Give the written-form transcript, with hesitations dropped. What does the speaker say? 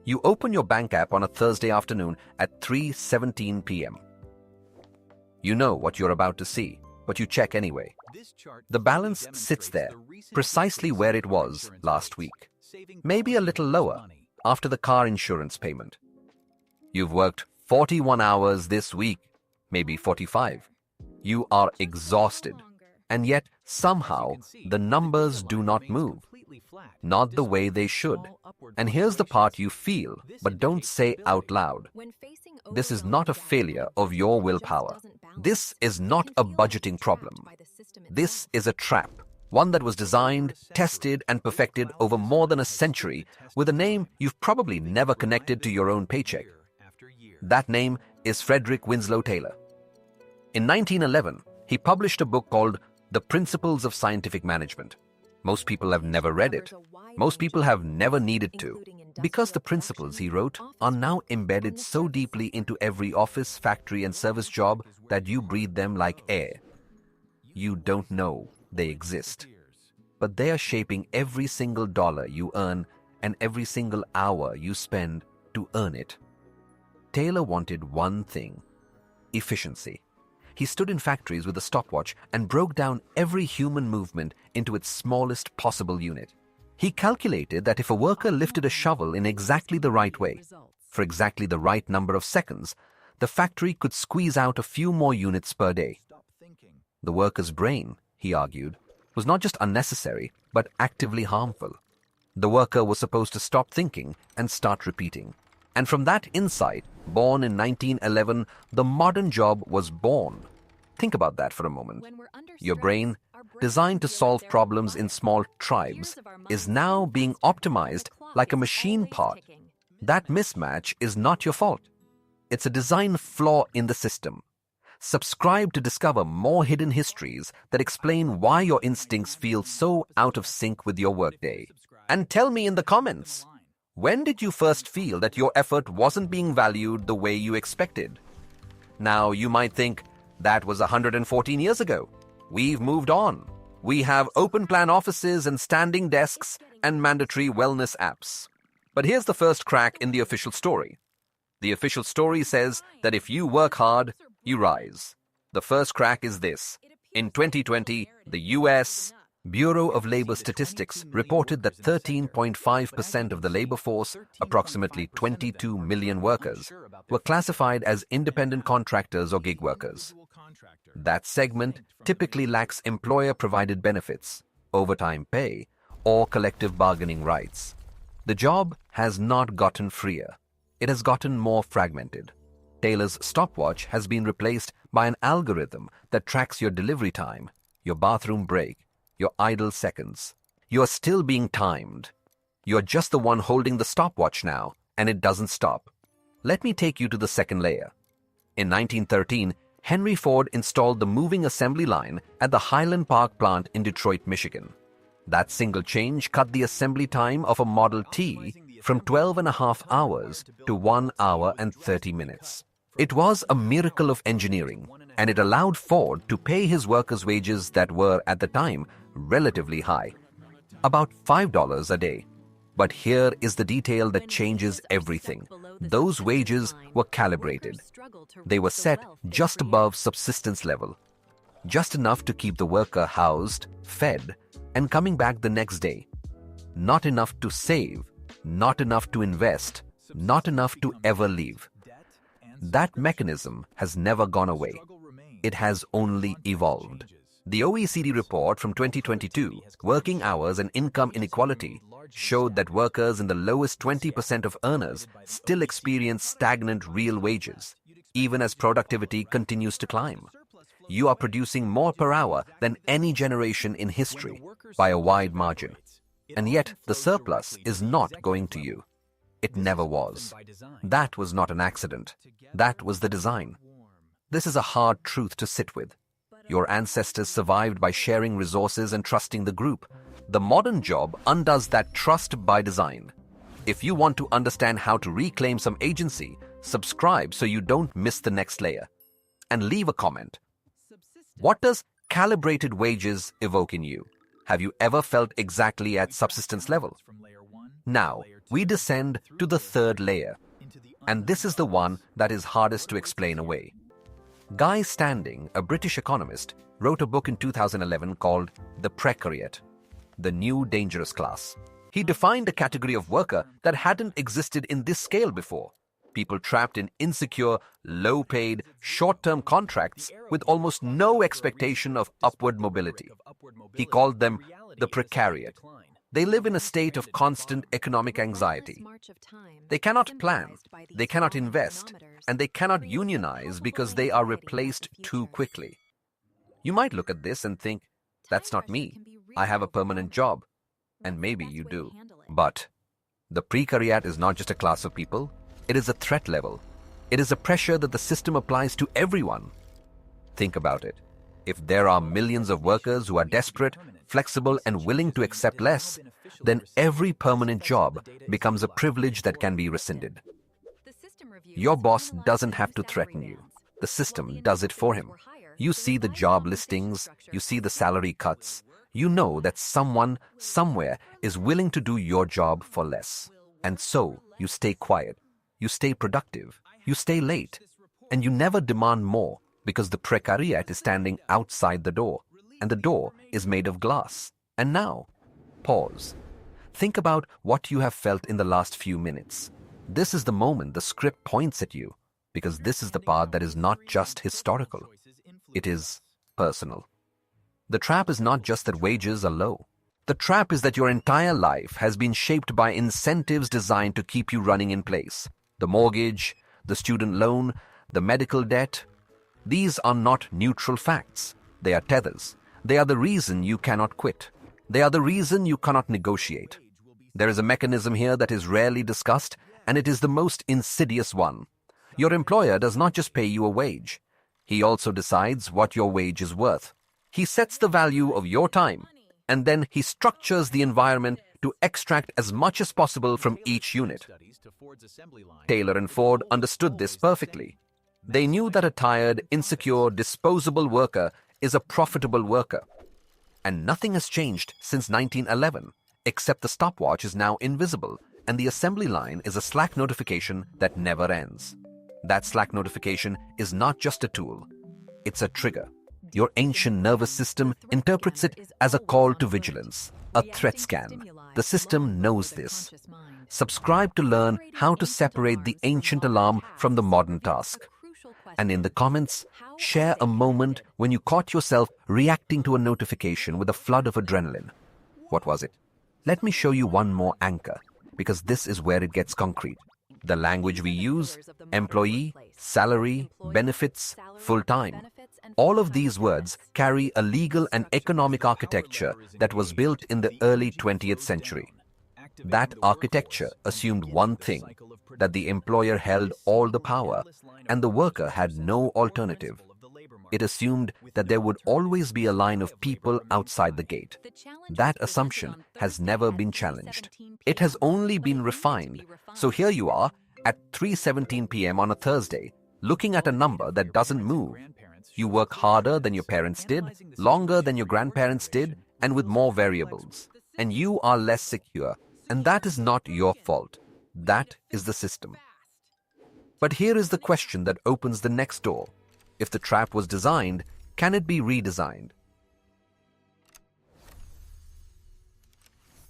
You open your bank app on a Thursday afternoon at 3:17 p.m. You know what you're about to see, but you check anyway. The balance sits there, precisely where it was last week. Maybe a little lower, after the car insurance payment. You've worked 41 hours this week, maybe 45. You are exhausted, and yet somehow the numbers do not move. Not the way they should. And here's the part you feel, but don't say out loud. This is not a failure of your willpower. This is not a budgeting problem. This is a trap, one that was designed, tested, and perfected over more than a century with a name you've probably never connected to your own paycheck. That name is Frederick Winslow Taylor. In 1911, he published a book called The Principles of Scientific Management. Most people have never read it. Most people have never needed to, because the principles he wrote are now embedded so deeply into every office, factory, and service job that you breathe them like air. You don't know they exist, but they are shaping every single dollar you earn and every single hour you spend to earn it. Taylor wanted one thing: efficiency. He stood in factories with a stopwatch and broke down every human movement into its smallest possible unit. He calculated that if a worker lifted a shovel in exactly the right way, for exactly the right number of seconds, the factory could squeeze out a few more units per day. The worker's brain, he argued, was not just unnecessary, but actively harmful. The worker was supposed to stop thinking and start repeating. And from that insight, born in 1911, the modern job was born. Think about that for a moment. Your brain, designed to solve problems in small tribes, is now being optimized like a machine part. That mismatch is not your fault. It's a design flaw in the system. Subscribe to discover more hidden histories that explain why your instincts feel so out of sync with your workday. And tell me in the comments, when did you first feel that your effort wasn't being valued the way you expected? Now, you might think, that was 114 years ago. We've moved on. We have open plan offices and standing desks and mandatory wellness apps. But here's the first crack in the official story. The official story says that if you work hard, you rise. The first crack is this. In 2020, the U.S. Bureau of Labor Statistics reported that 13.5% of the labor force, approximately 22 million workers, were classified as independent contractors or gig workers. That segment typically lacks employer-provided benefits, overtime pay, or collective bargaining rights. The job has not gotten freer. It has gotten more fragmented. Taylor's stopwatch has been replaced by an algorithm that tracks your delivery time, your bathroom break, your idle seconds. You're still being timed. You're just the one holding the stopwatch now, and it doesn't stop. Let me take you to the second layer. In 1913, Henry Ford installed the moving assembly line at the Highland Park plant in Detroit, Michigan. That single change cut the assembly time of a Model T from 12.5 hours to 1 hour and 30 minutes. It was a miracle of engineering, and it allowed Ford to pay his workers wages that were, at the time, relatively high, about $5 a day. But here is the detail that changes everything. Those wages were calibrated. They were set just above subsistence level, just enough to keep the worker housed, fed, and coming back the next day. Not enough to save, not enough to invest, not enough to ever leave. That mechanism has never gone away. It has only evolved. The OECD report from 2022, Working Hours and Income Inequality, showed that workers in the lowest 20% of earners still experience stagnant real wages, even as productivity continues to climb. You are producing more per hour than any generation in history by a wide margin. And yet the surplus is not going to you. It never was. That was not an accident. That was the design. This is a hard truth to sit with. Your ancestors survived by sharing resources and trusting the group. The modern job undoes that trust by design. If you want to understand how to reclaim some agency, subscribe so you don't miss the next layer. And leave a comment. What does calibrated wages evoke in you? Have you ever felt exactly at subsistence level? Now, we descend to the third layer. And this is the one that is hardest to explain away. Guy Standing, a British economist, wrote a book in 2011 called The Precariat, the New Dangerous Class. He defined a category of worker that hadn't existed in this scale before. People trapped in insecure, low-paid, short-term contracts with almost no expectation of upward mobility. He called them the Precariat. They live in a state of constant economic anxiety. They cannot plan, they cannot invest, and they cannot unionize because they are replaced too quickly. You might look at this and think, that's not me. I have a permanent job. And maybe you do. But the Precariat is not just a class of people. It is a threat level. It is a pressure that the system applies to everyone. Think about it. If there are millions of workers who are desperate, flexible, and willing to accept less, then every permanent job becomes a privilege that can be rescinded. Your boss doesn't have to threaten you. The system does it for him. You see the job listings, you see the salary cuts. You know that someone, somewhere, is willing to do your job for less. And so, you stay quiet. You stay productive. You stay late. And you never demand more because the Precariat is standing outside the door. And the door is made of glass. And now, pause. Think about what you have felt in the last few minutes. This is the moment the script points at you, because this is the part that is not just historical. It is personal. The trap is not just that wages are low. The trap is that your entire life has been shaped by incentives designed to keep you running in place. The mortgage, the student loan, the medical debt. These are not neutral facts. They are tethers. They are the reason you cannot quit. They are the reason you cannot negotiate. There is a mechanism here that is rarely discussed, and it is the most insidious one. Your employer does not just pay you a wage. He also decides what your wage is worth. He sets the value of your time, and then he structures the environment to extract as much as possible from each unit. Taylor and Ford understood this perfectly. They knew that a tired, insecure, disposable worker is a profitable worker. And nothing has changed since 1911, except the stopwatch is now invisible, and the assembly line is a Slack notification that never ends. That Slack notification is not just a tool, it's a trigger. Your ancient nervous system interprets it as a call to vigilance, a threat scan. The system knows this. Subscribe to learn how to separate the ancient alarm from the modern task. And in the comments, share a moment when you caught yourself reacting to a notification with a flood of adrenaline. What was it? Let me show you one more anchor, because this is where it gets concrete. The language we use, employee, salary, benefits, full-time. All of these words carry a legal and economic architecture that was built in the early 20th century. That architecture assumed one thing, that the employer held all the power and the worker had no alternative. It assumed that there would always be a line of people outside the gate. That assumption has never been challenged. It has only been refined. So here you are at 3:17 p.m. on a Thursday, looking at a number that doesn't move. You work harder than your parents did, longer than your grandparents did, and with more variables. And you are less secure. And that is not your fault. That is the system. But here is the question that opens the next door. If the trap was designed, can it be redesigned?